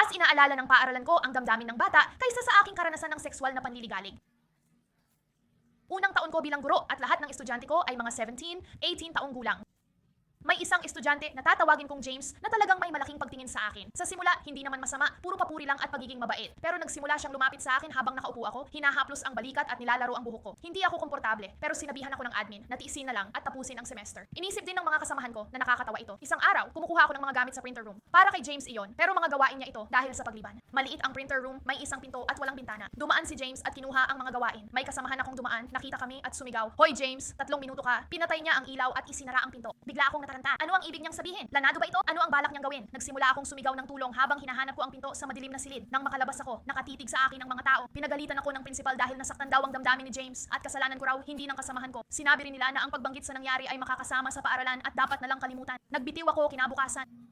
Mas inaalala ng paaralan ko ang damdamin ng bata kaysa sa aking karanasan ng sexual na panliligalig. Unang taon ko bilang guro at lahat ng estudyante ko ay mga 17, 18 taong gulang. May isang estudyante na tatawagin kong James na talagang may malaking pagtingin sa akin. Sa simula, hindi naman masama, puro papuri lang at pagiging mabait. Pero nagsimula siyang lumapit sa akin habang nakaupo ako, hinahaplos ang balikat at nilalaro ang buhok ko. Hindi ako komportable, pero sinabihan ako ng admin na tiisin na lang at tapusin ang semester. Inisip din ng mga kasamahan ko na nakakatawa ito. Isang araw, kumukuha ako ng mga gamit sa printer room. Para kay James iyon, pero mga gawain niya ito dahil sa pagliban. Maliit ang printer room, may isang pinto at walang bintana. Dumaan si James at kinuha ang mga gawain. May kasamahan akong dumaan, nakita kami at sumigaw, "Hoy James, 3 minuto ka." Pinatay niya ang ilaw at isinara ang pinto. Bigla akong nataranta. Ano ang ibig niyang sabihin? Planado ba ito? Ano ang balak niyang gawin? Nagsimula akong sumigaw ng tulong habang hinahanap ko ang pinto sa madilim na silid. Nang makalabas ako, nakatitig sa akin ang mga tao. Pinagalitan ako ng principal dahil nasaktan daw ang damdamin ni James at kasalanan ko raw, hindi ng kasamahan ko. Sinabi rin nila na ang pagbanggit sa nangyari ay makakasama sa paaralan at dapat na lang kalimutan. Nagbitiw ako kinabukasan.